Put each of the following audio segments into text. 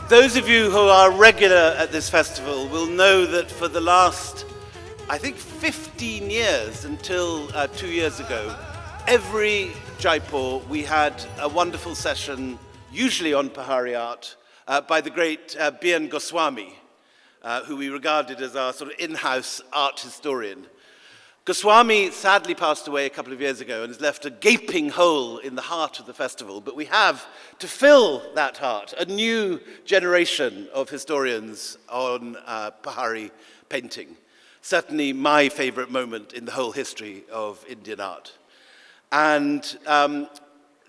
Those of you who are regular at this festival will know that for the last, I think, 15 years until 2 years ago, every Jaipur we had a wonderful session, usually on Pahari art, by the great B.N. Goswami, who we regarded as our sort of in-house art historian. Goswami sadly passed away a couple of years ago and has left a gaping hole in the heart of the festival, but we have, to fill that heart, a new generation of historians on Pahari painting. Certainly my favorite moment in the whole history of Indian art. And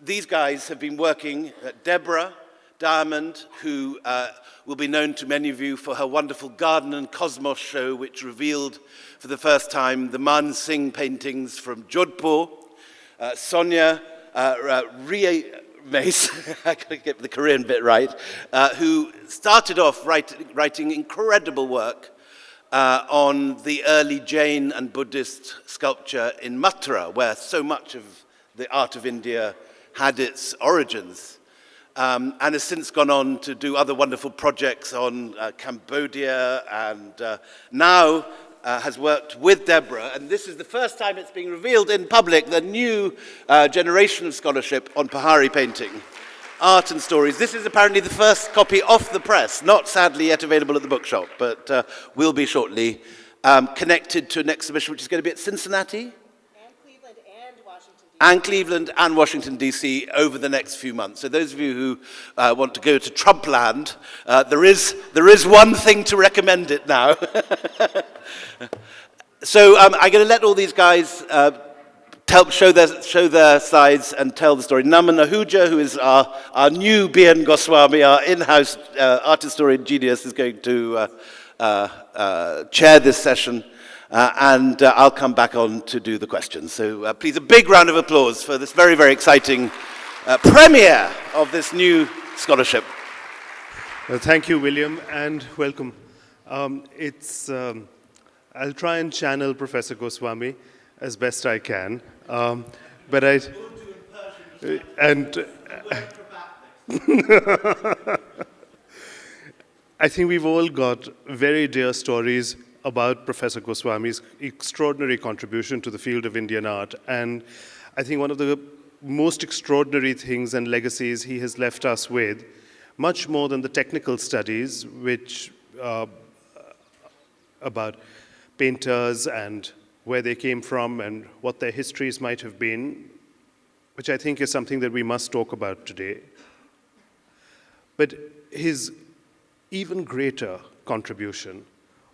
these guys have been working, Debra Diamond, who will be known to many of you for her wonderful Garden and Cosmos show, which revealed for the first time the Man Singh paintings from Jodhpur. Sonya, Rhie, Mace, I gotta get the Korean bit right, who started off writing incredible work on the early Jain and Buddhist sculpture in Mathura, where so much of the art of India had its origins. And has since gone on to do other wonderful projects on Cambodia, and now has worked with Debra, and this is the first time it's being revealed in public, the new generation of scholarship on Pahari painting, art and stories. This is apparently the first copy off the press, not sadly yet available at the bookshop, but will be shortly, connected to an exhibition which is going to be at Cincinnati? And Cleveland and Washington, D.C. over the next few months. So those of you who want to go to Trump land, there is one thing to recommend it now. So I'm going to let all these guys show their slides and tell the story. Naman Ahuja, who is our new B.N. Goswami, our in-house art historian genius, is going to chair this session. And I'll come back on to do the questions. So please, a big round of applause for this very, very exciting premiere of this new scholarship. Well, thank you, William, and welcome. I'll try and channel Professor Goswami as best I can, but I think we've all got very dear stories about Professor Goswami's extraordinary contribution to the field of Indian art. And I think one of the most extraordinary things and legacies he has left us with, much more than the technical studies, which about painters and where they came from and what their histories might have been, which I think is something that we must talk about today. But his even greater contribution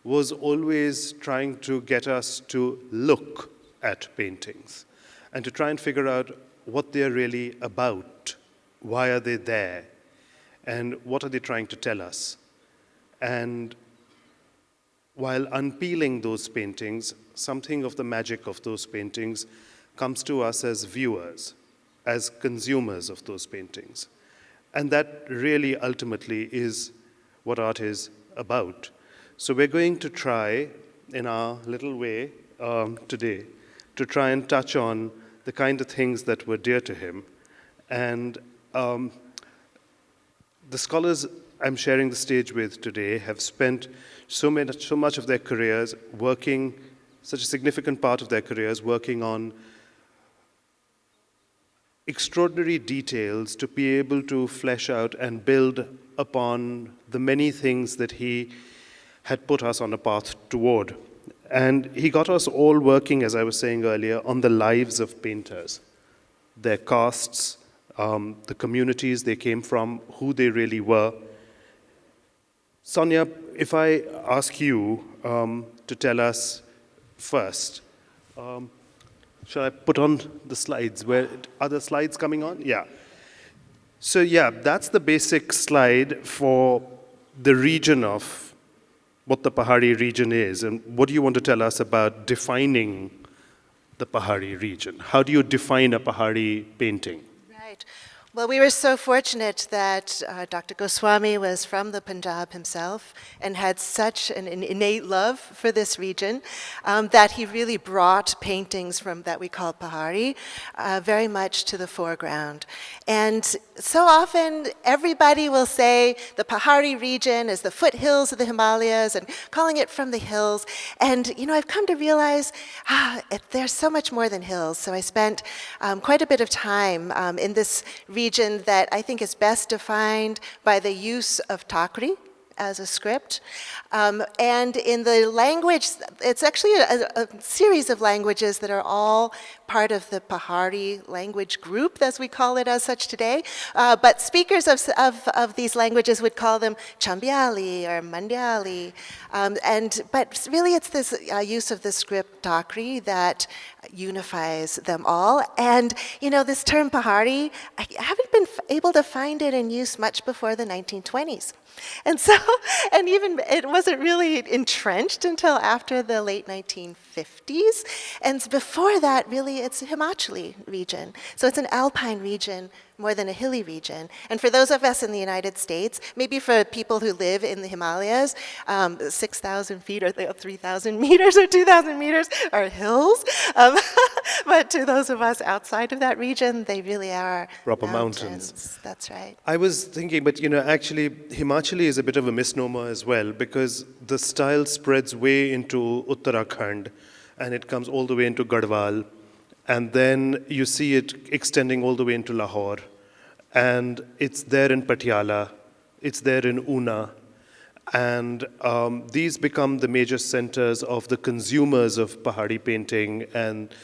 was always trying to get us to look at paintings and to try and figure out what they're really about, why are they there, and what are they trying to tell us. And while unpeeling those paintings, something of the magic of those paintings comes to us as viewers, as consumers of those paintings. And that really ultimately is what art is about. So we're going to try, in our little way today, to try and touch on the kind of things that were dear to him. And the scholars I'm sharing the stage with today have spent so much of their careers working, such a significant part of their careers working on extraordinary details to be able to flesh out and build upon the many things that he had put us on a path toward. And he got us all working, as I was saying earlier, on the lives of painters, their castes, the communities they came from, who they really were. Sonya, if I ask you to tell us first, shall I put on the slides? Are the slides coming on? Yeah. So yeah, that's the basic slide for the region of what the Pahari region is, and what do you want to tell us about defining the Pahari region? How do you define a Pahari painting? Right. Well, we were so fortunate that Dr. Goswami was from the Punjab himself and had such an innate love for this region that he really brought paintings from that we call Pahari very much to the foreground. And so often everybody will say the Pahari region is the foothills of the Himalayas and calling it from the hills. And, you know, I've come to realize there's so much more than hills. So I spent quite a bit of time in this region that I think is best defined by the use of Takri as a script. And in the language, it's actually a series of languages that are all part of the Pahari language group, as we call it as such today. But speakers of these languages would call them Chambiali or Mandyali. But really it's this use of the script Takri that unifies them all. And, you know, this term Pahari, I haven't been able to find it in use much before the 1920s. And so, and even it wasn't really entrenched until after the late 1950s. And before that, really, it's a Himachali region. So it's an alpine region more than a hilly region. And for those of us in the United States, maybe for people who live in the Himalayas, 6,000 feet or 3,000 meters or 2,000 meters are hills. But to those of us outside of that region, they really are proper mountains. That's right. I was thinking, but you know, actually, Himachali is a bit of a misnomer as well, because the style spreads way into Uttarakhand, and it comes all the way into Garhwal, and then you see it extending all the way into Lahore, and it's there in Patiala, it's there in Una, and these become the major centers of the consumers of Pahari painting and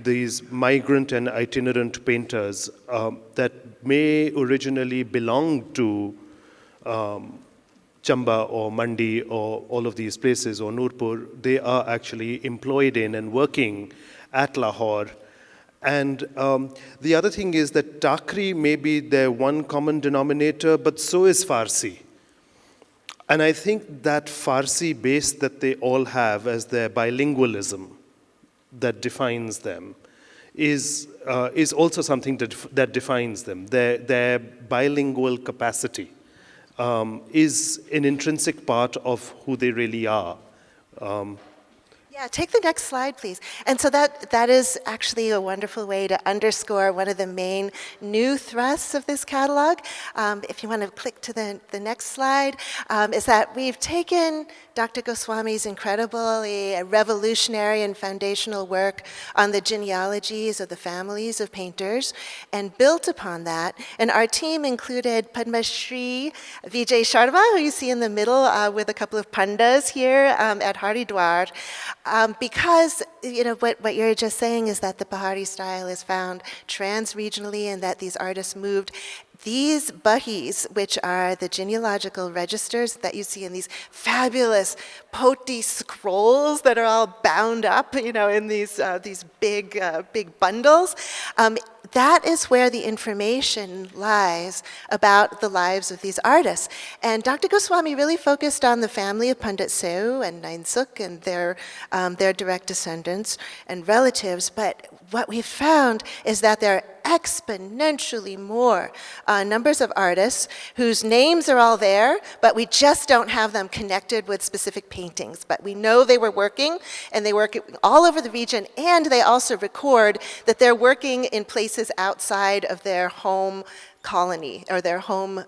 these migrant and itinerant painters that may originally belong to Chamba or Mandi or all of these places, or Nurpur. They are actually employed in and working at Lahore. And the other thing is that Takri may be their one common denominator, but so is Farsi. And I think that Farsi base that they all have as their bilingualism that defines them is also something that defines them. Their bilingual capacity is an intrinsic part of who they really are. Yeah, take the next slide, please. And so that is actually a wonderful way to underscore one of the main new thrusts of this catalog. If you want to click to the next slide, is that we've taken Dr. Goswami's incredibly revolutionary and foundational work on the genealogies of the families of painters and built upon that. And our team included Padma Shri Vijay Sharma, who you see in the middle with a couple of pandas here at Haridwar. Because, you know, what you're just saying is that the Pahari style is found trans-regionally and that these artists moved. These bahis, which are the genealogical registers that you see in these fabulous poti scrolls that are all bound up, you know, in these big bundles, that is where the information lies about the lives of these artists. And Dr. Goswami really focused on the family of Pandit Seu and Nainsuk and their direct descendants and relatives. But what we've found is that there are exponentially more numbers of artists whose names are all there, but we just don't have them connected with specific paintings. But we know they were working, and they work all over the region, and they also record that they're working in places outside of their home colony or their home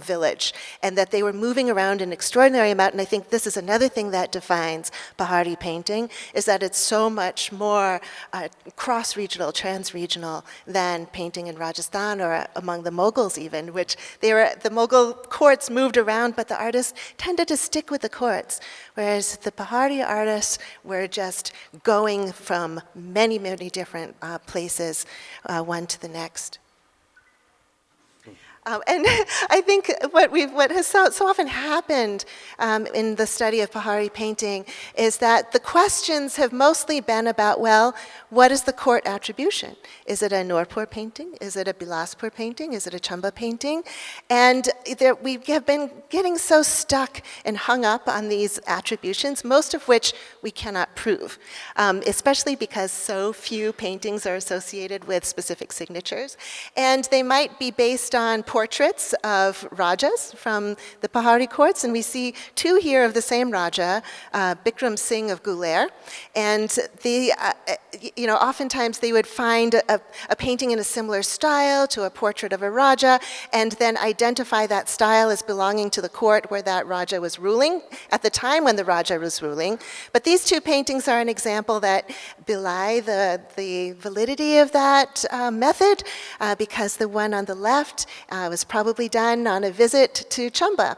village, and that they were moving around an extraordinary amount. And I think this is another thing that defines Pahari painting, is that it's so much more cross-regional, trans-regional than painting in Rajasthan or among the Mughals even, which the Mughal courts moved around, but the artists tended to stick with the courts, whereas the Pahari artists were just going from many, many different places, one to the next. And I think what has so often happened in the study of Pahari painting is that the questions have mostly been about, well, what is the court attribution? Is it a Nurpur painting? Is it a Bilaspur painting? Is it a Chamba painting? And we have been getting so stuck and hung up on these attributions, most of which we cannot prove, especially because so few paintings are associated with specific signatures. And they might be based on portraits of Rajas from the Pahari courts, and we see two here of the same Raja, Bikram Singh of Guler. And oftentimes they would find a painting in a similar style to a portrait of a Raja, and then identify that style as belonging to the court where that Raja was ruling at the time when the Raja was ruling. But these two paintings are an example that belie the validity of that method, because the one on the left was probably done on a visit to Chamba,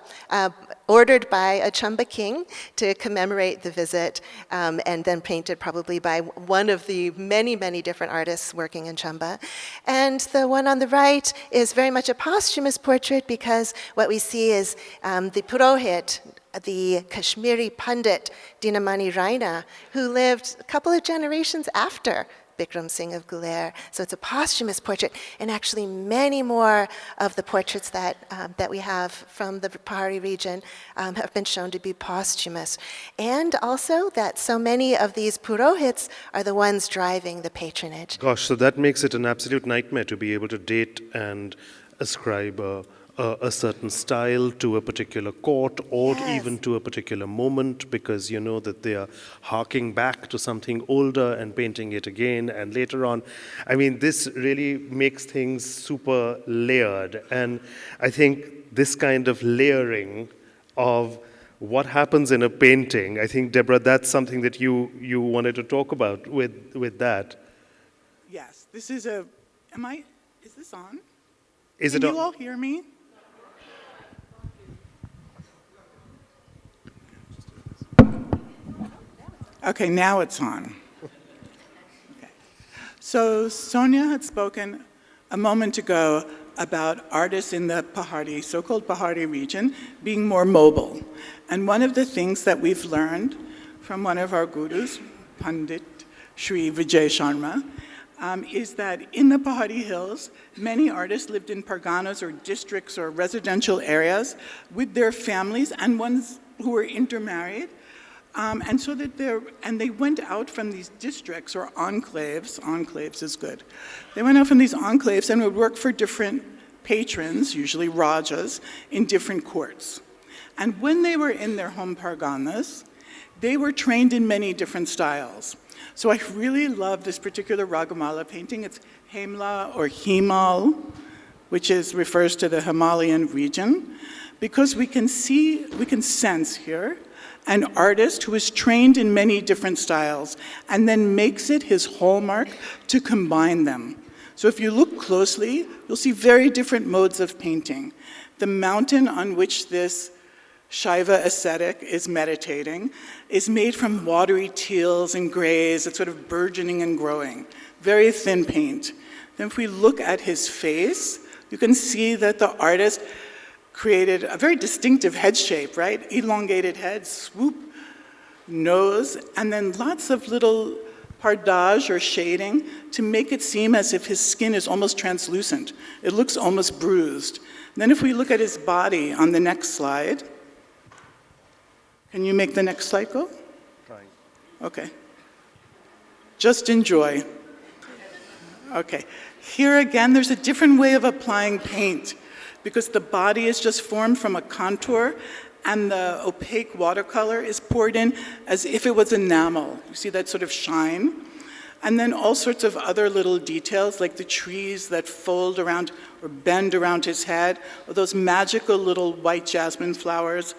ordered by a Chamba king to commemorate the visit, and then painted probably by one of the many, many different artists working in Chamba. And the one on the right is very much a posthumous portrait, because what we see is the Purohit, the Kashmiri Pandit Dinamani Raina, who lived a couple of generations after Bikram Singh of Guler. So it's a posthumous portrait, and actually many more of the portraits that we have from the Pahari region have been shown to be posthumous. And also that so many of these Purohits are the ones driving the patronage. Gosh, so that makes it an absolute nightmare to be able to date and ascribe a certain style to a particular court, or even to a particular moment, because you know that they are harking back to something older and painting it again and later on. I mean, this really makes things super layered, and I think this kind of layering of what happens in a painting, I think, Debra, that's something that you wanted to talk about with that. Yes, this is is this on? Is Can it you on? all hear me? Okay, now it's on. Okay. So Sonya had spoken a moment ago about artists in the Pahari, so-called Pahari region, being more mobile. And one of the things that we've learned from one of our gurus, Pandit Sri Vijay Sharma, is that in the Pahari Hills, many artists lived in parganas or districts or residential areas with their families, and ones who were intermarried. And so that they went out from these districts or enclaves is good. They went out from these enclaves and would work for different patrons, usually Rajas, in different courts. And when they were in their home parganas, they were trained in many different styles. So I really love this particular Ragamala painting. It's Hemla or Himal, which refers to the Himalayan region, because we can sense here an artist who is trained in many different styles and then makes it his hallmark to combine them. So if you look closely, you'll see very different modes of painting. The mountain on which this Shaiva ascetic is meditating is made from watery teals and grays. It's sort of burgeoning and growing, very thin paint. Then if we look at his face, you can see that the artist created a very distinctive head shape, right? Elongated head, swoop, nose, and then lots of little pardage or shading to make it seem as if his skin is almost translucent. It looks almost bruised. And then if we look at his body on the next slide, can you make the next slide go? Trying. Okay. Just enjoy. Okay. Here again, there's a different way of applying paint, because the body is just formed from a contour and the opaque watercolor is poured in as if it was enamel. You see that sort of shine? And then all sorts of other little details, like the trees that fold around or bend around his head, or those magical little white jasmine flowers,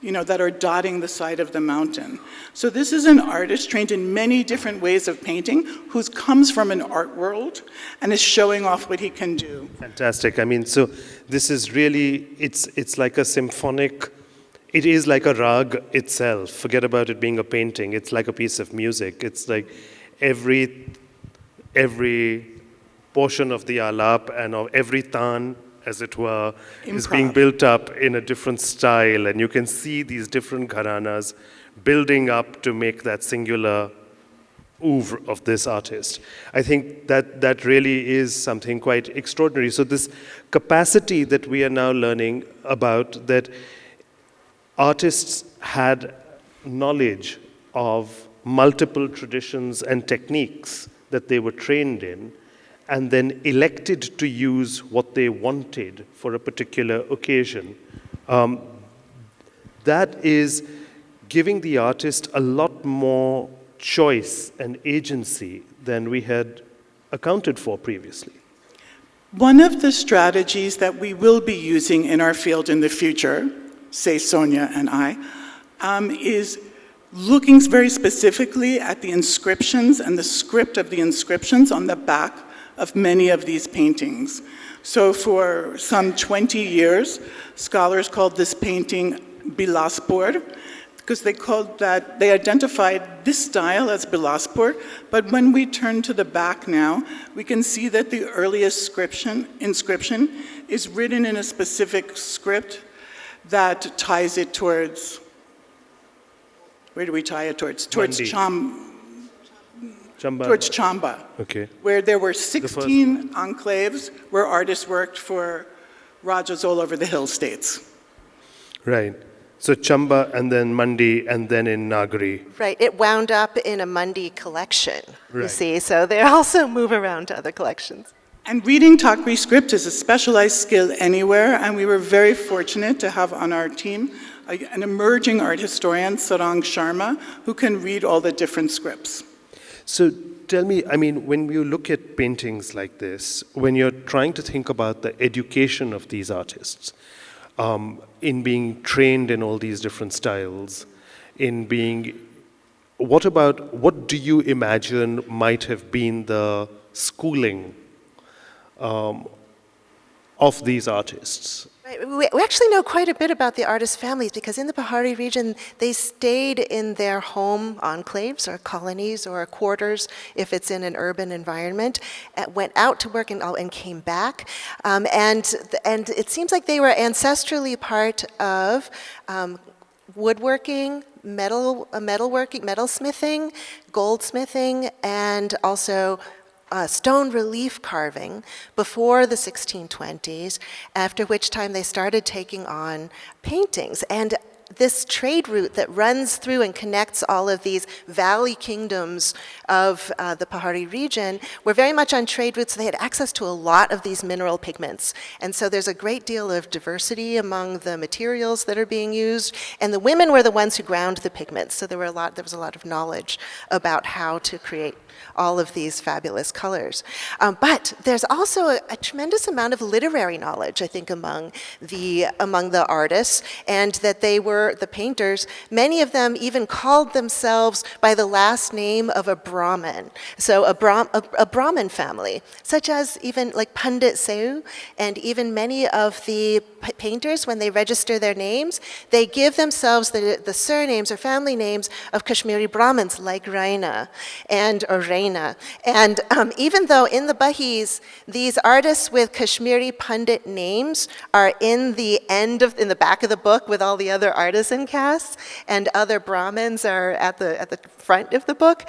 that are dotting the side of the mountain. So this is an artist trained in many different ways of painting, who comes from an art world and is showing off what he can do. Fantastic. I mean, so this is really, it's like a symphonic, it is like a rag itself. Forget about it being a painting. It's like a piece of music. It's like every portion of the alap and of every tan as it were, is Improv. being built up in a different style, and you can see these different gharanas building up to make that singular oeuvre of this artist. I think that really is something quite extraordinary. So this capacity that we are now learning about, that artists had knowledge of multiple traditions and techniques that they were trained in, and then elected to use what they wanted for a particular occasion. That is giving the artist a lot more choice and agency than we had accounted for previously. One of the strategies that we will be using in our field in the future, say Sonya and I, is looking very specifically at the inscriptions and the script of the inscriptions on the back of many of these paintings. So for some 20 years, scholars called this painting Bilaspur, because they identified this style as Bilaspur, but when we turn to the back now, we can see that the earliest inscription is written in a specific script that ties it towards, where do we tie it towards? Towards Chamba. Towards Chamba, Okay. where there were 16 enclaves where artists worked for Rajas all over the hill states. Right. So Chamba, and then Mandi, and then in Nagari. Right, it wound up in a Mandi collection, you Right. see, so they also move around to other collections. And reading Takri script is a specialized skill anywhere, and we were very fortunate to have on our team an emerging art historian, Sarang Sharma, who can read all the different scripts. So tell me, I mean, when you look at paintings like this, when you're trying to think about the education of these artists, in being trained in all these different styles, what do you imagine might have been the schooling of these artists? Right. We actually know quite a bit about the artist families because in the Pahari region, they stayed in their home enclaves or colonies or quarters if it's in an urban environment, went out to work and came back. And it seems like they were ancestrally part of woodworking, metalworking, metalsmithing, goldsmithing, and also stone relief carving before the 1620s, after which time they started taking on paintings. And this trade route that runs through and connects all of these valley kingdoms of the Pahari region were very much on trade routes. They had access to a lot of these mineral pigments. And so there's a great deal of diversity among the materials that are being used. And the women were the ones who ground the pigments. So there was a lot of knowledge about how to create all of these fabulous colors. But there's also a tremendous amount of literary knowledge, I think, among the artists, and that the painters, many of them even called themselves by the last name of a Brahmin. So a Brahmin family, such as even like Pandit Seu, and even many of the painters, when they register their names, they give themselves the surnames or family names of Kashmiri Brahmins, like Raina or Raina. And even though in the Bahis, these artists with Kashmiri Pandit names are in the back of the book with all the other artisan casts, and other Brahmins are at the front of the book,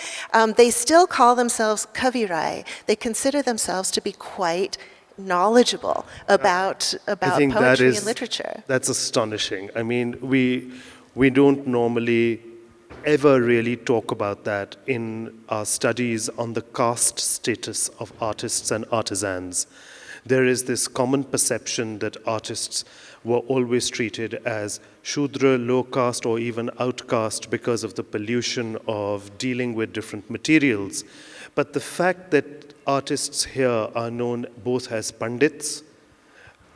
they still call themselves Kavirai. They consider themselves to be quite knowledgeable about poetry and literature. That's astonishing. I mean, we don't normally ever really talk about that in our studies on the caste status of artists and artisans. There is this common perception that artists were always treated as Shudra, low caste, or even outcast because of the pollution of dealing with different materials. But the fact that artists here are known both as Pandits,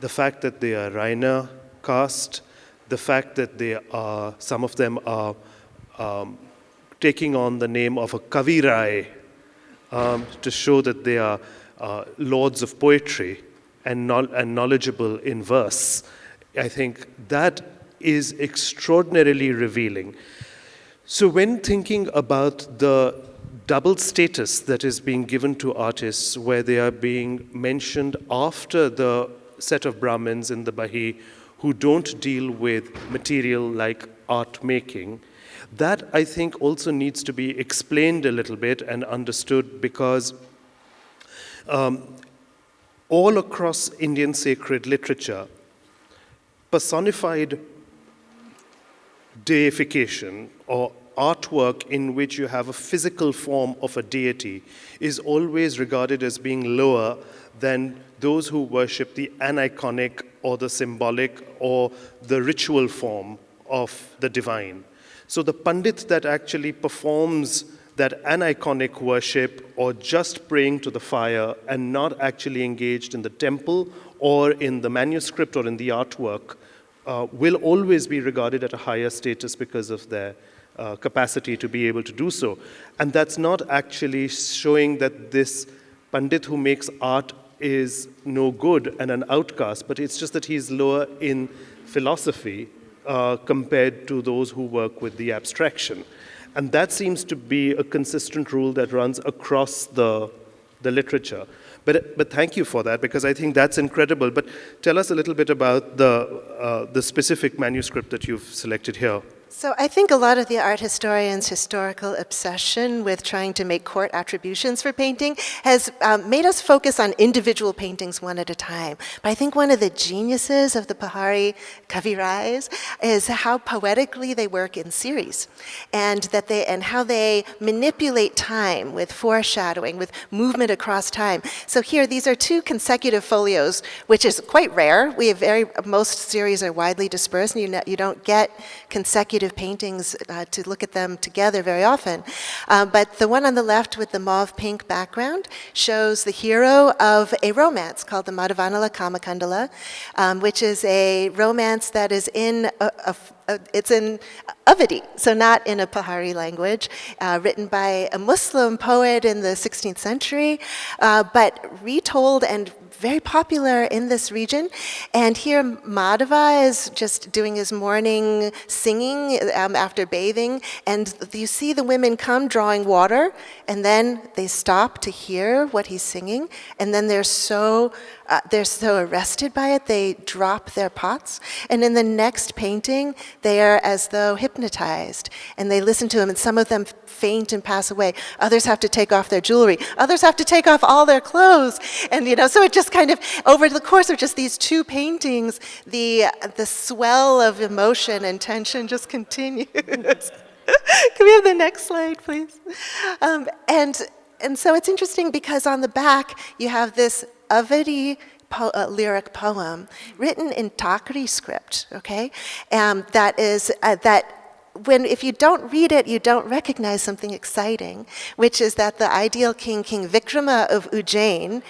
the fact that they are Raina caste, the fact that some of them are taking on the name of a Kavirai to show that they are lords of poetry and knowledgeable in verse. I think that is extraordinarily revealing. So when thinking about the double status that is being given to artists, where they are being mentioned after the set of Brahmins in the Bahi who don't deal with material like art making. That, I think, also needs to be explained a little bit and understood, because all across Indian sacred literature, personified deification or artwork in which you have a physical form of a deity is always regarded as being lower than those who worship the aniconic or the symbolic or the ritual form of the divine. So the Pandit that actually performs that aniconic worship or just praying to the fire and not actually engaged in the temple or in the manuscript or in the artwork will always be regarded at a higher status because of their capacity to be able to do so. And that's not actually showing that this Pandit who makes art is no good and an outcast, but it's just that he's lower in philosophy compared to those who work with the abstraction. And that seems to be a consistent rule that runs across the literature. But thank you for that, because I think that's incredible. But tell us a little bit about the specific manuscript that you've selected here. So I think a lot of the art historians' historical obsession with trying to make court attributions for painting has made us focus on individual paintings one at a time. But I think one of the geniuses of the Pahari Kavirais is how poetically they work in series, and how they manipulate time with foreshadowing, with movement across time. So here, these are two consecutive folios, which is quite rare. Most series are widely dispersed, and you don't get consecutive paintings to look at them together very often. But the one on the left with the mauve pink background shows the hero of a romance called the Madhavanala Kamakandala, which is a romance that is in it's in Awadhi, so not in a Pahari language, written by a Muslim poet in the 16th century, but retold and very popular in this region. And here Madhava is just doing his morning singing after bathing, and you see the women come drawing water, and then they stop to hear what he's singing, and then they're so arrested by it, they drop their pots. And in the next painting, they are as though hypnotized, and they listen to him, and some of them faint and pass away. Others have to take off their jewelry. Others have to take off all their clothes. And, so it just kind of, over the course of just these two paintings, the swell of emotion and tension just continues. Can we have the next slide, please? And so it's interesting because on the back, you have this Awadhi lyric poem written in Takri script, okay? If you don't read it, you don't recognize something exciting, which is that the ideal king, King Vikrama of Ujjain,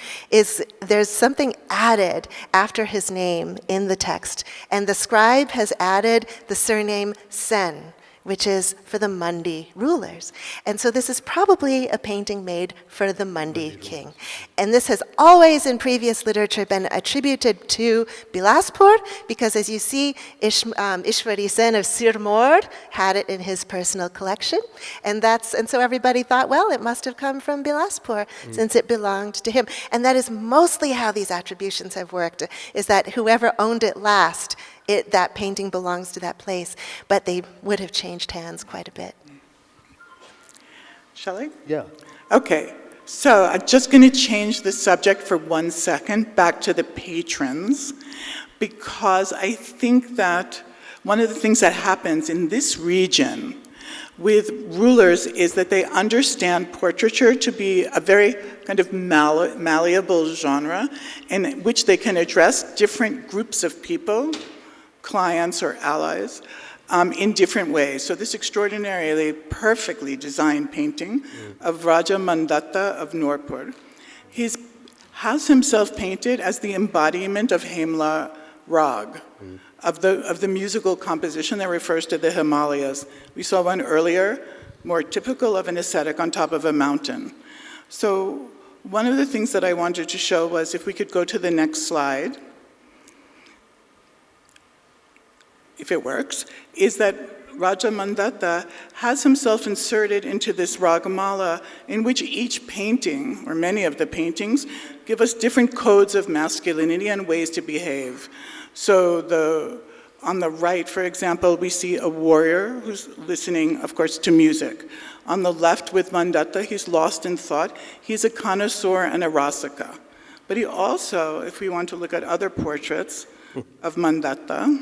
there's something added after his name in the text. And the scribe has added the surname Sen, which is for the Mandi rulers. And so this is probably a painting made for the Mandi king. And this has always in previous literature been attributed to Bilaspur, because as you see, Ishwari Sen of Sirmaur had it in his personal collection. And so everybody thought, well, it must have come from Bilaspur since it belonged to him. And that is mostly how these attributions have worked, is that whoever owned it last, that painting belongs to that place, but they would have changed hands quite a bit. Shall I? Yeah. Okay, so I'm just going to change the subject for 1 second back to the patrons, because I think that one of the things that happens in this region with rulers is that they understand portraiture to be a very kind of malleable genre in which they can address different groups of people, clients or allies, in different ways. So this extraordinarily perfectly designed painting of Raja Mandatta of Nurpur, he has himself painted as the embodiment of Hemla Rag, of the musical composition that refers to the Himalayas. We saw one earlier, more typical of an ascetic on top of a mountain. So one of the things that I wanted to show was, if we could go to the next slide, if it works, is that Raja Mandatta has himself inserted into this Ragamala in which each painting, or many of the paintings, give us different codes of masculinity and ways to behave. So on the right, for example, we see a warrior who's listening, of course, to music. On the left with Mandatta, he's lost in thought. He's a connoisseur and a rasika. But he also, if we want to look at other portraits of Mandatta,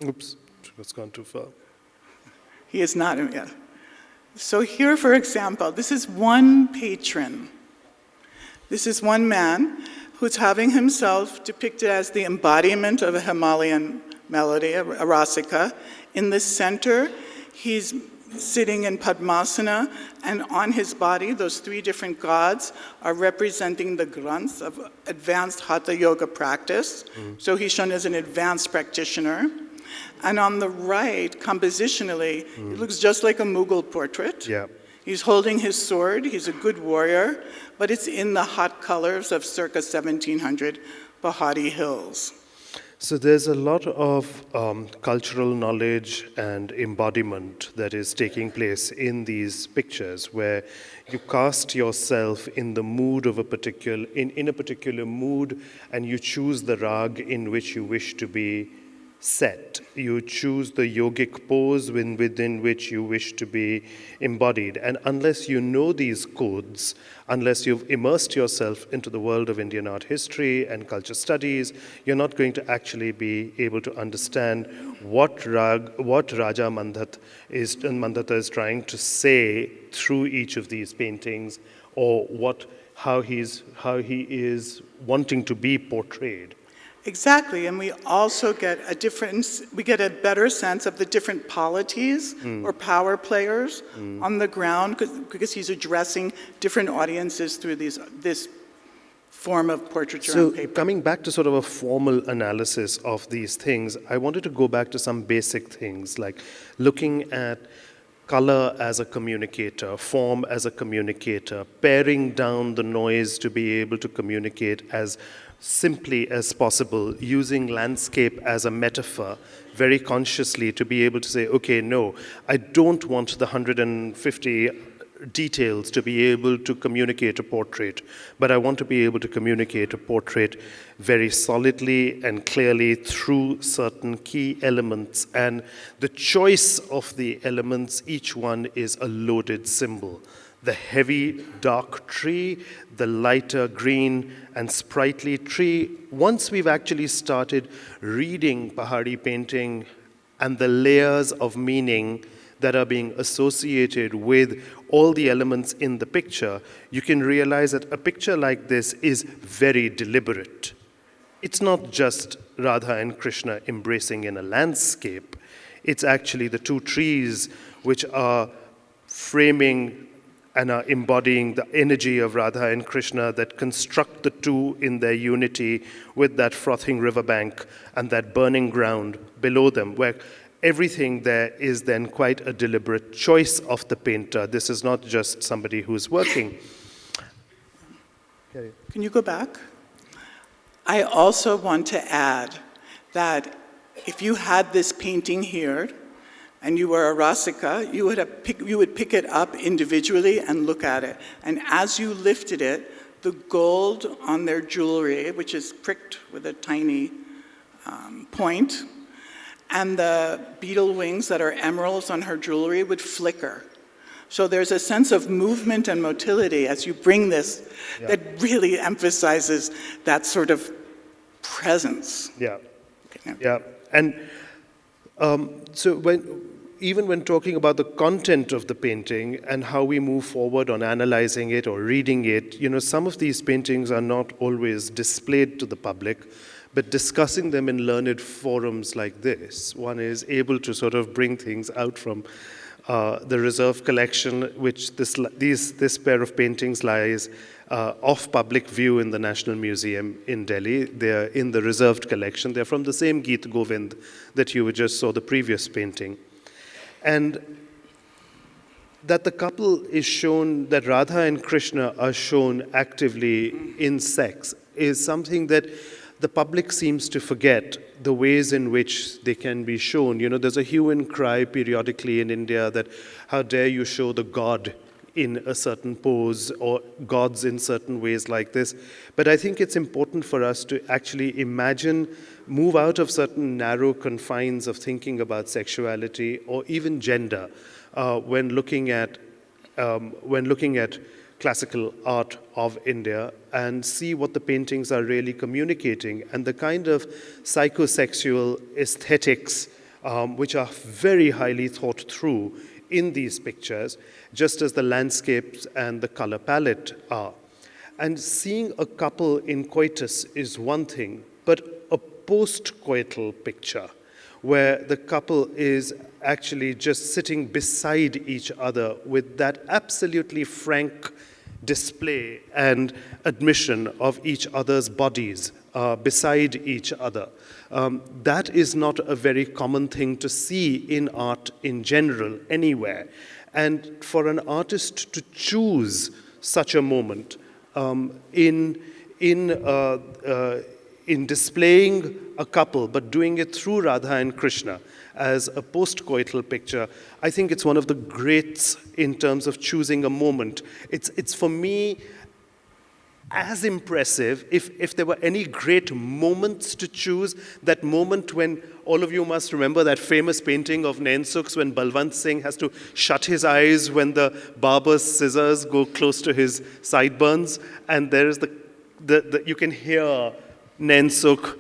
oops, it's gone too far. he is not, yeah. So here, for example, this is one patron. This is one man who's having himself depicted as the embodiment of a Himalayan melody, a rasika. In the center, he's sitting in Padmasana, and on his body, those three different gods are representing the grunts of advanced Hatha Yoga practice. So he's shown as an advanced practitioner. And on the right, compositionally, it looks just like a Mughal portrait. Yeah. He's holding his sword, he's a good warrior, but it's in the hot colors of circa 1700 Pahari hills. So there's a lot of cultural knowledge and embodiment that is taking place in these pictures, where you cast yourself in the mood of a particular, in a particular mood, and you choose the rag in which you wish to be set. You choose the yogic pose within which you wish to be embodied. And unless you know these codes, unless you've immersed yourself into the world of Indian art history and culture studies, you're not going to actually be able to understand what Raja Mandatta is trying to say through each of these paintings, or how he is wanting to be portrayed. Exactly, and we also get a better sense of the different polities or power players on the ground, because he's addressing different audiences through this form of portraiture on paper. So coming back to sort of a formal analysis of these things, I wanted to go back to some basic things, like looking at color as a communicator, form as a communicator, paring down the noise to be able to communicate as simply as possible, using landscape as a metaphor very consciously to be able to say, okay, no, I don't want the 150 details to be able to communicate a portrait, but I want to be able to communicate a portrait very solidly and clearly through certain key elements. And the choice of the elements, each one is a loaded symbol. The heavy, dark tree, the lighter green and sprightly tree. Once we've actually started reading Pahari painting and the layers of meaning that are being associated with all the elements in the picture, you can realize that a picture like this is very deliberate. It's not just Radha and Krishna embracing in a landscape. It's actually the two trees which are framing and are embodying the energy of Radha and Krishna that construct the two in their unity with that frothing riverbank and that burning ground below them, where everything there is then quite a deliberate choice of the painter. This is not just somebody who's working. Can you go back? I also want to add that if you had this painting here, and you were a rasika, you would pick it up individually and look at it. And as you lifted it, the gold on their jewelry, which is pricked with a tiny point, and the beetle wings that are emeralds on her jewelry would flicker. So there's a sense of movement and motility as you bring this that really emphasizes that sort of presence. Yeah, Okay. yeah. And so even when talking about the content of the painting and how we move forward on analyzing it or reading it, some of these paintings are not always displayed to the public, but discussing them in learned forums like this, one is able to sort of bring things out from the reserve collection, which this pair of paintings lies off public view in the National Museum in Delhi. They're in the reserved collection. They're from the same Geet Govind that you just saw the previous painting. And that the couple is shown, that Radha and Krishna are shown actively in sex. is something that the public seems to forget, the ways in which they can be shown. There's a hue and cry periodically in India that how dare you show the god in a certain pose or gods in certain ways like this. But I think it's important for us to actually move out of certain narrow confines of thinking about sexuality or even gender when looking at classical art of India and see what the paintings are really communicating and the kind of psychosexual aesthetics which are very highly thought through in these pictures, just as the landscapes and the color palette are. And seeing a couple in coitus is one thing, but a post-coital picture where the couple is actually just sitting beside each other with that absolutely frank display and admission of each other's bodies beside each other. That is not a very common thing to see in art in general, anywhere. And for an artist to choose such a moment in displaying a couple, but doing it through Radha and Krishna as a post-coital picture, I think it's one of the greats in terms of choosing a moment. It's for me as impressive, if there were any great moments to choose, that moment when all of you must remember that famous painting of Nain Sukh's when Balwant Singh has to shut his eyes when the barber's scissors go close to his sideburns, and there is you can hear Nain Sukh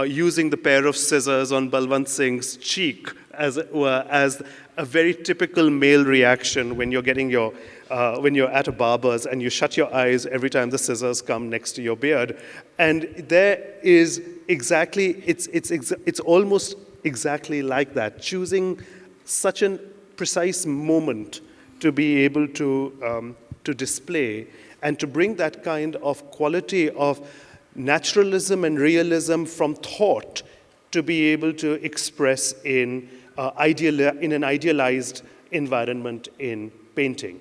using the pair of scissors on Balwant Singh's cheek as a very typical male reaction when you're getting when you're at a barber's and you shut your eyes every time the scissors come next to your beard. And there is it's almost exactly like that, choosing such a precise moment to be able to display and to bring that kind of quality of naturalism and realism from thought to be able to express in an idealized environment in painting.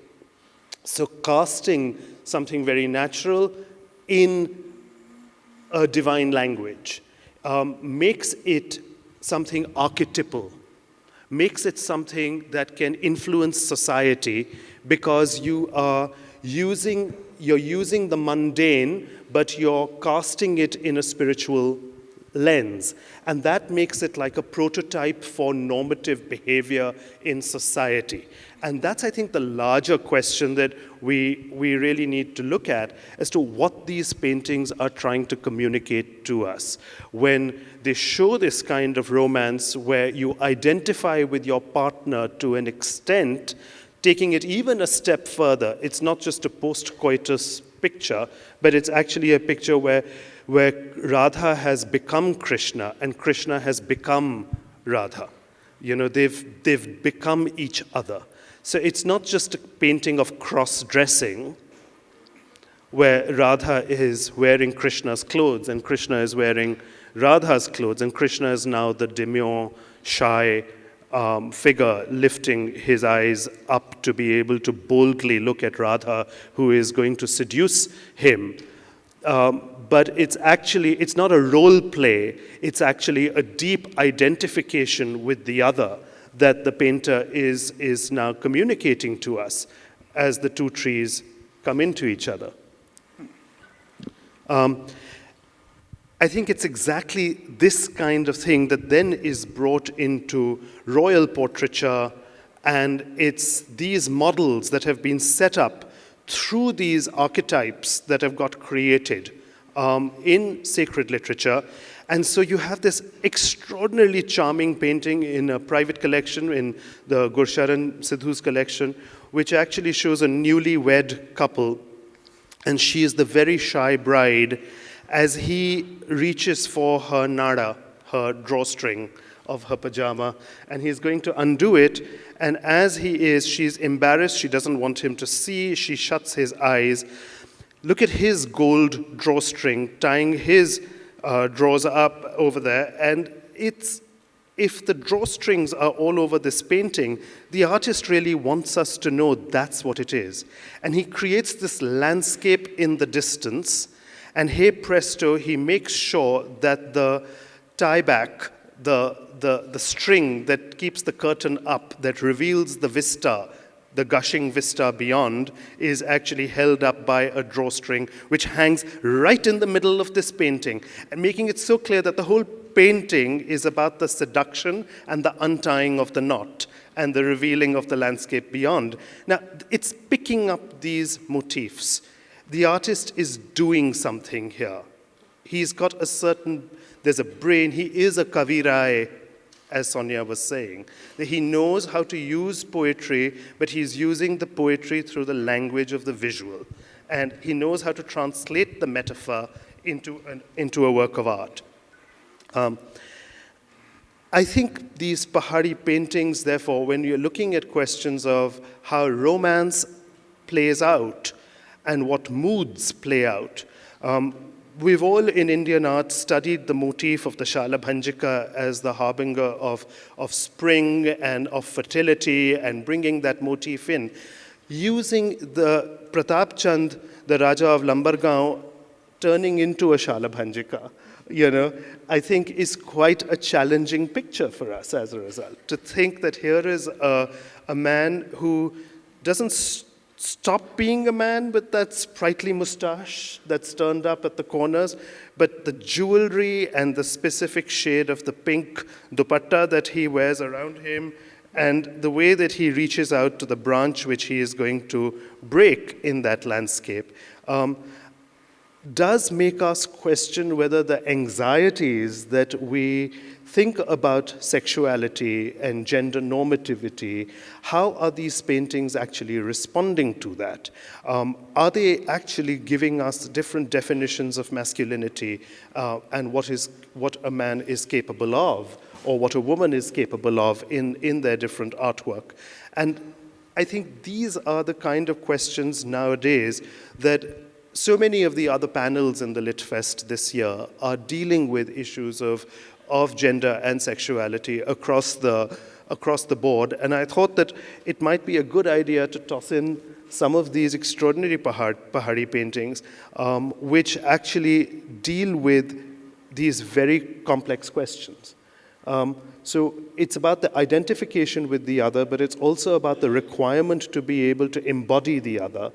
So casting something very natural in a divine language makes it something archetypal, makes it something that can influence society because you're using the mundane, but you're casting it in a spiritual lens. And that makes it like a prototype for normative behavior in society. And that's, I think, the larger question that we really need to look at as to what these paintings are trying to communicate to us. When they show this kind of romance where you identify with your partner to an extent, taking it even a step further, it's not just a post-coitus picture, but it's actually a picture where Radha has become Krishna and Krishna has become Radha. They've become each other. So it's not just a painting of cross-dressing where Radha is wearing Krishna's clothes and Krishna is wearing Radha's clothes, and Krishna is now the demure, shy figure lifting his eyes up to be able to boldly look at Radha, who is going to seduce him. But it's not a role play, it's actually a deep identification with the other that the painter is now communicating to us as the two trees come into each other. I think it's exactly this kind of thing that then is brought into royal portraiture, and it's these models that have been set up through these archetypes that have got created in sacred literature. And so you have this extraordinarily charming painting in a private collection in the Gursharan Sidhu's collection, which actually shows a newlywed couple, and she is the very shy bride as he reaches for her nada, her drawstring of her pajama, and he's going to undo it. And as she's embarrassed, she doesn't want him to see, she shuts his eyes. Look at his gold drawstring tying his drawers up over there, and if the drawstrings are all over this painting, the artist really wants us to know that's what it is. And he creates this landscape in the distance, And hey presto, he makes sure that the tie back, the string that keeps the curtain up, that reveals the vista, the gushing vista beyond, is actually held up by a drawstring, which hangs right in the middle of this painting, and making it so clear that the whole painting is about the seduction and the untying of the knot and the revealing of the landscape beyond. Now, it's picking up these motifs. The artist is doing something here. He's got there's a brain, he is a Kavirai, as Sonya was saying. That he knows how to use poetry, but he's using the poetry through the language of the visual. And he knows how to translate the metaphor into a work of art. I think these Pahari paintings, therefore, when you're looking at questions of how romance plays out and what moods play out, we've all in Indian art studied the motif of the Shalabhanjika as the harbinger of spring and of fertility, and bringing that motif in. Using the Pratap Chand, the Raja of Lambargaon, turning into a Shalabhanjika, I think is quite a challenging picture for us as a result. To think that here is a man who doesn't stop being a man with that sprightly mustache that's turned up at the corners, but the jewelry and the specific shade of the pink dupatta that he wears around him, and the way that he reaches out to the branch which he is going to break in that landscape, does make us question whether the anxieties that we think about sexuality and gender normativity, how are these paintings actually responding to that? Are they actually giving us different definitions of masculinity and what a man is capable of, or what a woman is capable of in their different artwork? And I think these are the kind of questions nowadays that so many of the other panels in the Lit Fest this year are dealing with issues of gender and sexuality across the board. And I thought that it might be a good idea to toss in some of these extraordinary Pahari paintings, which actually deal with these very complex questions. So it's about the identification with the other, but it's also about the requirement to be able to embody the other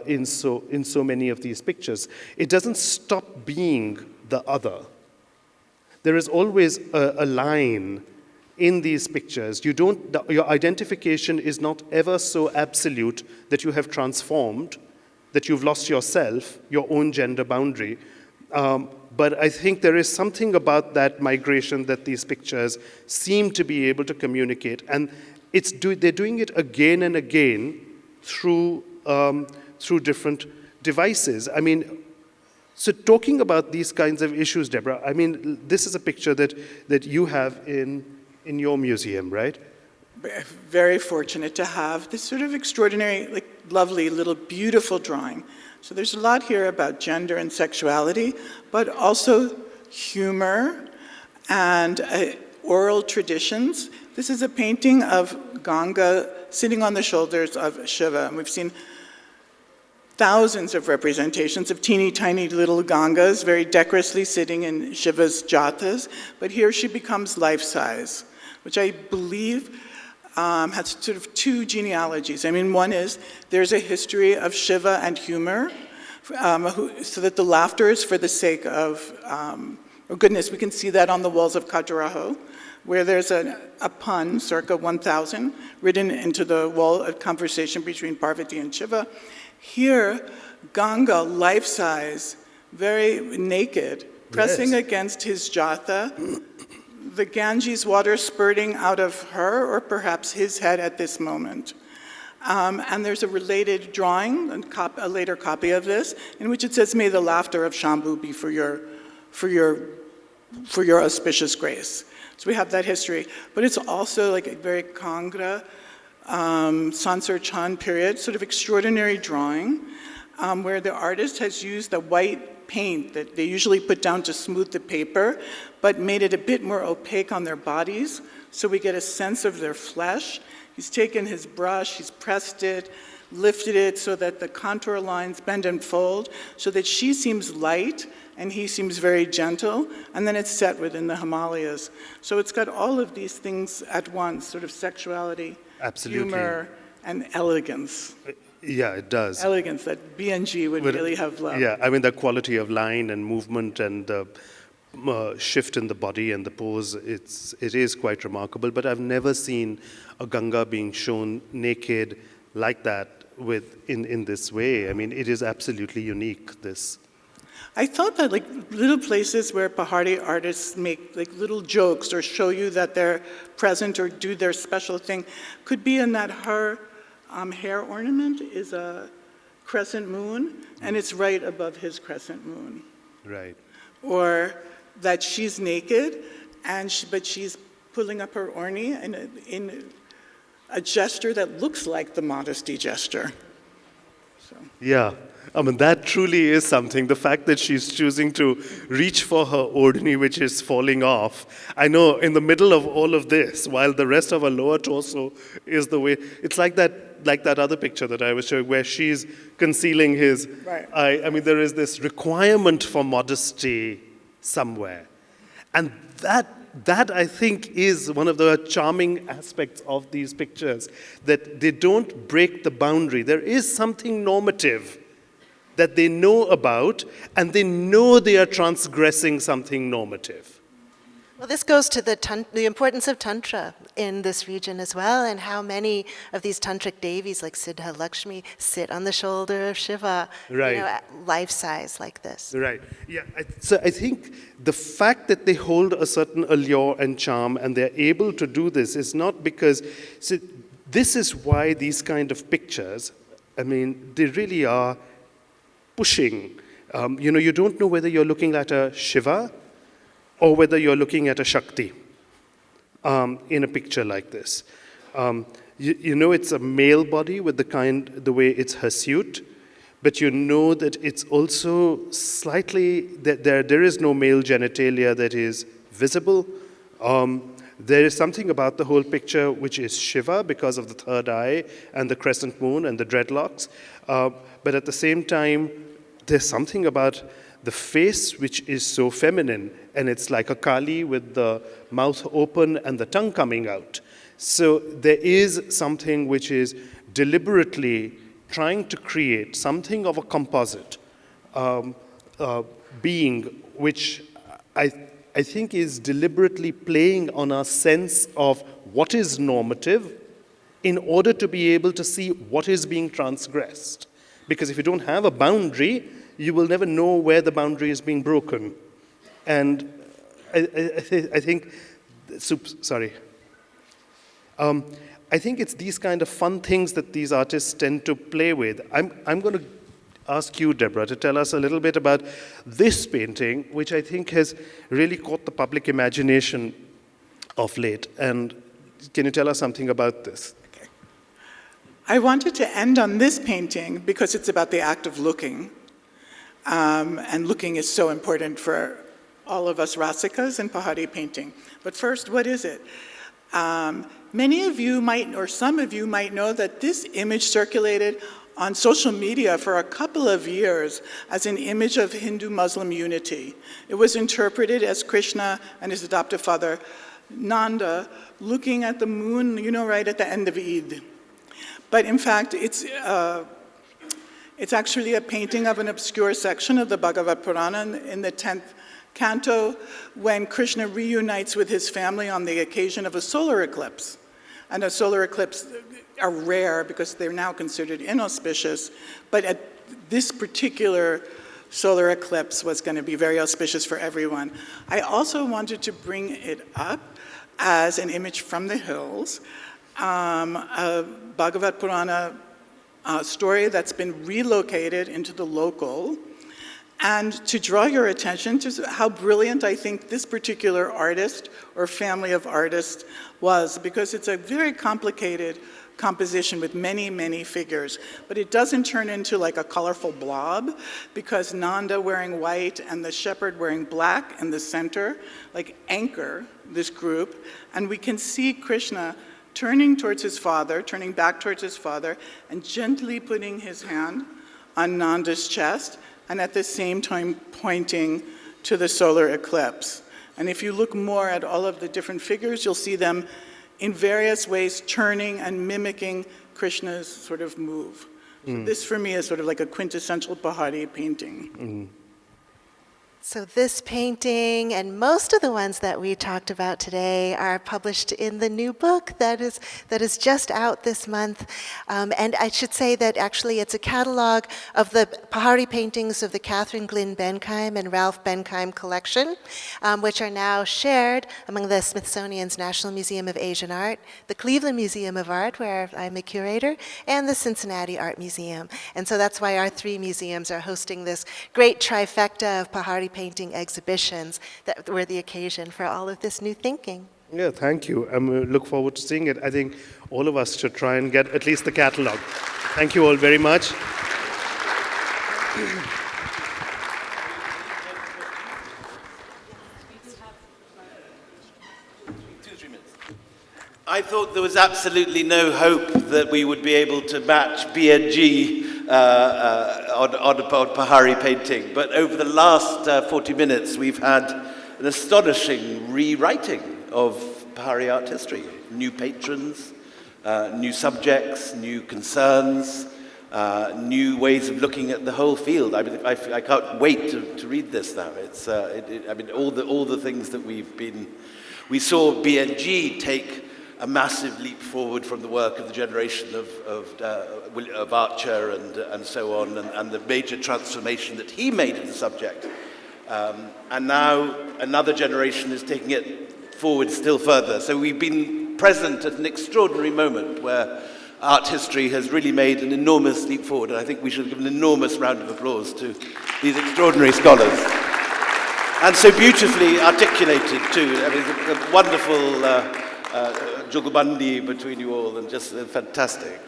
in so many of these pictures. It doesn't stop being the other. There is always a line in these pictures. Your identification is not ever so absolute that you have transformed, that you've lost yourself, your own gender boundary. But I think there is something about that migration that these pictures seem to be able to communicate. And they're doing it again and again through different devices. I mean, so talking about these kinds of issues, Debra, I mean, this is a picture that you have in your museum, right? Very fortunate to have this sort of extraordinary, lovely little beautiful drawing. So there's a lot here about gender and sexuality, but also humor and oral traditions. This is a painting of Ganga sitting on the shoulders of Shiva, and we've seen thousands of representations of teeny tiny little Gangas very decorously sitting in Shiva's jatas, but here she becomes life-size, which I believe has sort of two genealogies. I mean, one is there's a history of Shiva and humor, so that the laughter is for the sake of, oh goodness, we can see that on the walls of Khajuraho, where there's a pun, circa 1000, written into the wall of conversation between Parvati and Shiva. Here, Ganga, life-size, very naked, pressing against his jatha, the Ganges water spurting out of her, or perhaps his head at this moment. And there's a related drawing, a later copy of this, in which it says, "May the laughter of Shambhu be for your auspicious grace." So we have that history. But it's also like a very Kangra, Sansar Chand period, sort of extraordinary drawing, where the artist has used the white paint that they usually put down to smooth the paper, but made it a bit more opaque on their bodies, so we get a sense of their flesh. He's taken his brush, he's pressed it, lifted it so that the contour lines bend and fold, so that she seems light and he seems very gentle, and then it's set within the Himalayas. So it's got all of these things at once, sort of sexuality, Absolutely. humor, and elegance. Yeah, it does. Elegance that B&G would really have loved. Yeah, I mean, the quality of line and movement and the shift in the body and the pose, it is quite remarkable. But I've never seen a Ganga being shown naked like that in this way. I mean, it is absolutely unique, this. I thought that like little places where Pahari artists make like little jokes or show you that they're present or do their special thing could be in that her hair ornament is a crescent moon, and it's right above his crescent moon. Right. Or that she's naked, but she's pulling up her orni in a gesture that looks like the modesty gesture. So. Yeah, I mean, that truly is something. The fact that she's choosing to reach for her ordinary, which is falling off. I know in the middle of all of this, while the rest of her lower torso is the way, it's like that other picture that I was showing where she's concealing his eye. I mean, there is this requirement for modesty somewhere. And that I think is one of the charming aspects of these pictures, that they don't break the boundary. There is something normative that they know about, and they know they are transgressing something normative. Well, this goes to the importance of Tantra in this region as well, and how many of these Tantric Devis, like Siddha Lakshmi, sit on the shoulder of Shiva, Right. life-size like this. Right. Yeah. So I think the fact that they hold a certain allure and charm and they're able to do this is not because... So this is why these kind of pictures, I mean, they really are pushing. You don't know whether you're looking at a Shiva or whether you're looking at a Shakti in a picture like this. It's a male body with the way it's hirsute, but you know that it's also slightly, that there is no male genitalia that is visible. There is something about the whole picture which is Shiva because of the third eye and the crescent moon and the dreadlocks. But at the same time, there's something about the face which is so feminine, and it's like a Kali with the mouth open and the tongue coming out. So there is something which is deliberately trying to create something of a composite being, which I think is deliberately playing on our sense of what is normative in order to be able to see what is being transgressed. Because if you don't have a boundary, you will never know where the boundary is being broken. And I think, I think it's these kind of fun things that these artists tend to play with. I'm going to ask you, Debra, to tell us a little bit about this painting, which I think has really caught the public imagination of late. And can you tell us something about this? Okay. I wanted to end on this painting because it's about the act of looking. And looking is so important for all of us Rasikas in Pahari painting. But first, what is it? Many of you might, or some of you might know that this image circulated on social media for a couple of years as an image of Hindu-Muslim unity. It was interpreted as Krishna and his adoptive father, Nanda, looking at the moon, right at the end of Eid. But in fact, it's actually a painting of an obscure section of the Bhagavad Purana in the 10th canto when Krishna reunites with his family on the occasion of a solar eclipse. And a solar eclipse are rare because they're now considered inauspicious, but at this particular solar eclipse was going to be very auspicious for everyone. I also wanted to bring it up as an image from the hills, a Bhagavad Purana story that's been relocated into the local, and to draw your attention to how brilliant I think this particular artist or family of artists was, because it's a very complicated composition with many, many figures, but it doesn't turn into like a colorful blob, because Nanda wearing white and the shepherd wearing black in the center, like anchor this group, and we can see Krishna turning towards his father, turning back towards his father, and gently putting his hand on Nanda's chest, and at the same time pointing to the solar eclipse. And if you look more at all of the different figures, you'll see them in various ways turning and mimicking Krishna's sort of move. So this for me is sort of like a quintessential Pahari painting. So this painting and most of the ones that we talked about today are published in the new book that is just out this month. And I should say that actually it's a catalog of the Pahari paintings of the Catherine Glynn Bentheim and Ralph Bentheim collection, which are now shared among the Smithsonian's National Museum of Asian Art, the Cleveland Museum of Art, where I'm a curator, and the Cincinnati Art Museum. And so that's why our three museums are hosting this great trifecta of Pahari painting exhibitions that were the occasion for all of this new thinking. Yeah, thank you. I look forward to seeing it. I think all of us should try and get at least the catalog. Thank you all very much. I thought there was absolutely no hope that we would be able to match BNG on Pahari painting, but over the last 40 minutes we've had an astonishing rewriting of Pahari art history. New patrons, new subjects, new concerns, new ways of looking at the whole field. I mean, I can't wait to read this now. It's, I mean, all the things that we saw BNG take a massive leap forward from the work of the generation of Archer and so on, and the major transformation that he made of the subject. And now another generation is taking it forward still further. So we've been present at an extraordinary moment where art history has really made an enormous leap forward, and I think we should give an enormous round of applause to these extraordinary scholars. And so beautifully articulated too. I mean, a wonderful Jugubandi between you all, and just fantastic.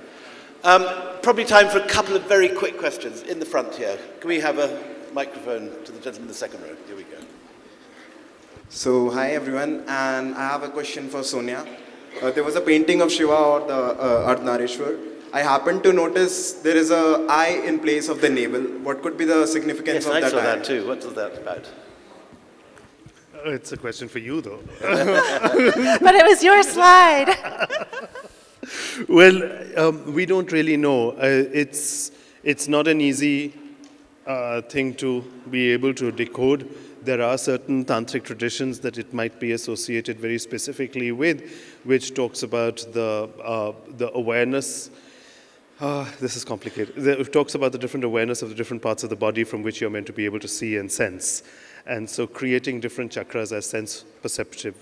Probably time for a couple of very quick questions in the front here. Can we have a microphone to the gentleman in the second row? Here we go. So, hi everyone, and I have a question for Sonya. There was a painting of Shiva or the Ardhnarishwar. I happened to notice there is an eye in place of the navel. What could be the significance of that eye? Yes, I saw that too. What was that about? It's a question for you, though. But it was your slide. Well, we don't really know. It's not an easy thing to be able to decode. There are certain tantric traditions that it might be associated very specifically with, which talks about the awareness. This is complicated. It talks about the different awareness of the different parts of the body from which you're meant to be able to see and sense. And so creating different chakras as sense-perceptive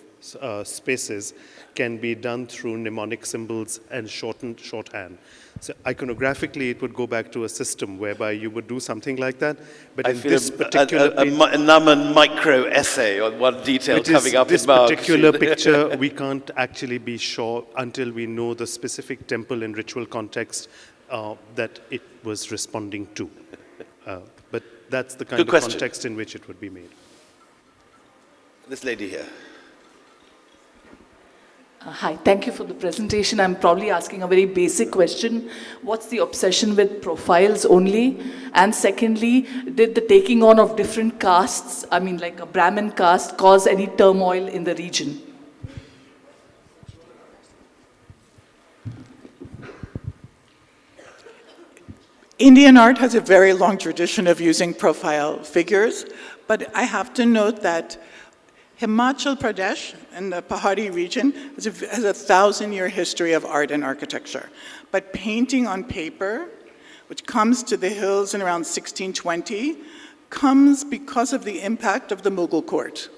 spaces can be done through mnemonic symbols and shorthand. So iconographically, it would go back to a system whereby you would do something like that. But in this particular a Naman micro essay on one detail coming up this in March. particular picture, we can't actually be sure until we know the specific temple and ritual context that it was responding to. But that's the kind of context in which it would be made. This lady here. Hi, thank you for the presentation. I'm probably asking a very basic question. What's the obsession with profiles only? And secondly, did the taking on of different castes, I mean like a Brahmin caste, cause any turmoil in the region? Indian art has a very long tradition of using profile figures, but I have to note that Himachal Pradesh and the Pahari region has a 1,000-year history of art and architecture. But painting on paper, which comes to the hills in around 1620, comes because of the impact of the Mughal court.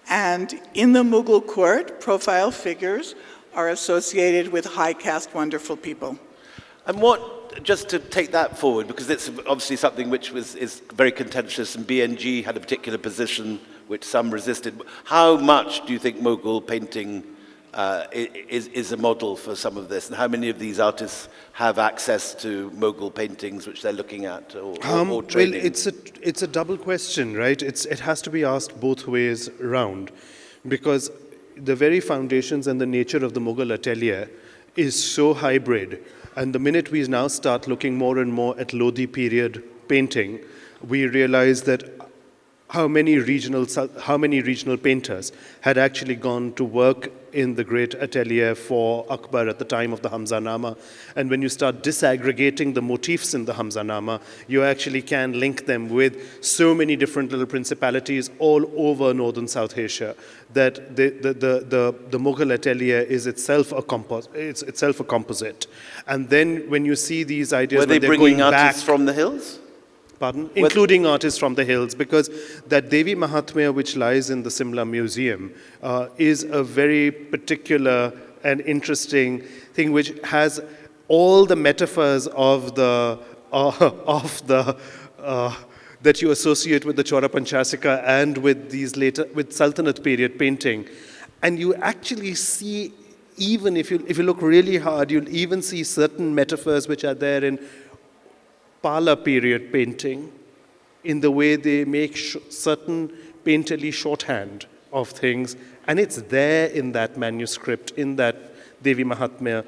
And in the Mughal court, profile figures are associated with high caste, wonderful people. And just to take that forward, because it's obviously something which is very contentious, and BNG had a particular position which some resisted. How much do you think Mughal painting is a model for some of this? And how many of these artists have access to Mughal paintings which they're looking at or training? Well, it's a double question, right? It has to be asked both ways around, because the very foundations and the nature of the Mughal atelier is so hybrid. And the minute we now start looking more and more at Lodi period painting, we realize that how many regional painters had actually gone to work in the great atelier for Akbar at the time of the Hamzanama. And when you start disaggregating the motifs in the Hamzanama, you actually can link them with so many different little principalities all over northern South Asia that the Mughal atelier is itself a composite. And then when you see these ideas, were they they're bringing going artists back, from the hills? Pardon? Including artists from the hills, because that Devi Mahatmya, which lies in the Simla Museum, is a very particular and interesting thing, which has all the metaphors of the that you associate with the Chaura Panchasika and with with Sultanate period painting, and you actually see, even if you look really hard, you'll even see certain metaphors which are there in Pala period painting, in the way they make certain painterly shorthand of things, and it's there in that manuscript, in that Devi Mahatmya.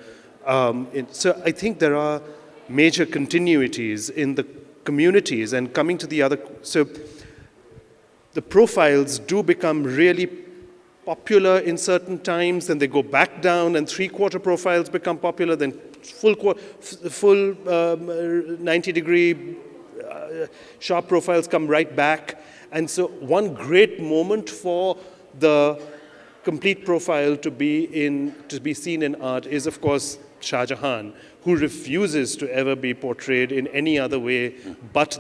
So I think there are major continuities in the communities, and coming to the other, so the profiles do become really popular in certain times, then they go back down, and three-quarter profiles become popular, then full 90-degree sharp profiles come right back. And so one great moment for the complete profile to be seen in art is, of course, Shah Jahan, who refuses to ever be portrayed in any other way but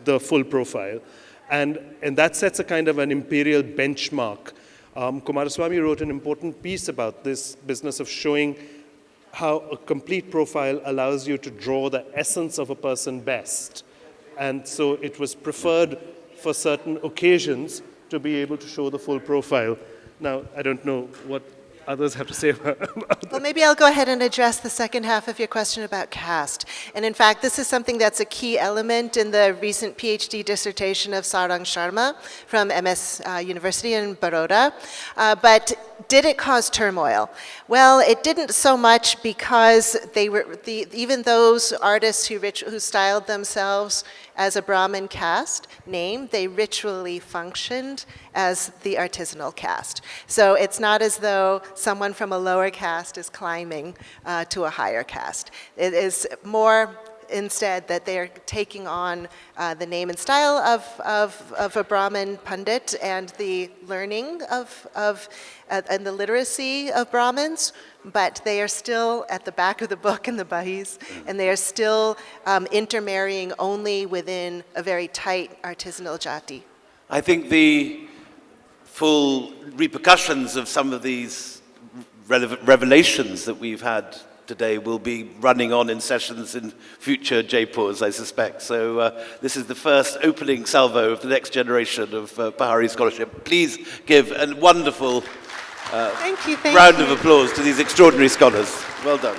the full profile. And that sets a kind of an imperial benchmark. Kumaraswamy wrote an important piece about this business of showing how a complete profile allows you to draw the essence of a person best. And so it was preferred for certain occasions to be able to show the full profile. Now, I don't know what others have to say about Well, maybe I'll go ahead and address the second half of your question about caste. And in fact, this is something that's a key element in the recent PhD dissertation of Sarang Sharma from MS University in Baroda. But did it cause turmoil? Well, it didn't so much, because even those artists who styled themselves as a Brahmin caste name, they ritually functioned as the artisanal caste. So it's not as though someone from a lower caste is climbing to a higher caste. It is more instead that they're taking on the name and style of a Brahmin Pandit and the learning and the literacy of Brahmins, but they are still at the back of the book in the Bahis, and they are still intermarrying only within a very tight artisanal jati. I think the full repercussions of some of these revelations that we've had today will be running on in sessions in future Jaipurs, I suspect. So this is the first opening salvo of the next generation of Pahari scholarship. Please give a wonderful Thank you. round of applause to these extraordinary scholars. Well done.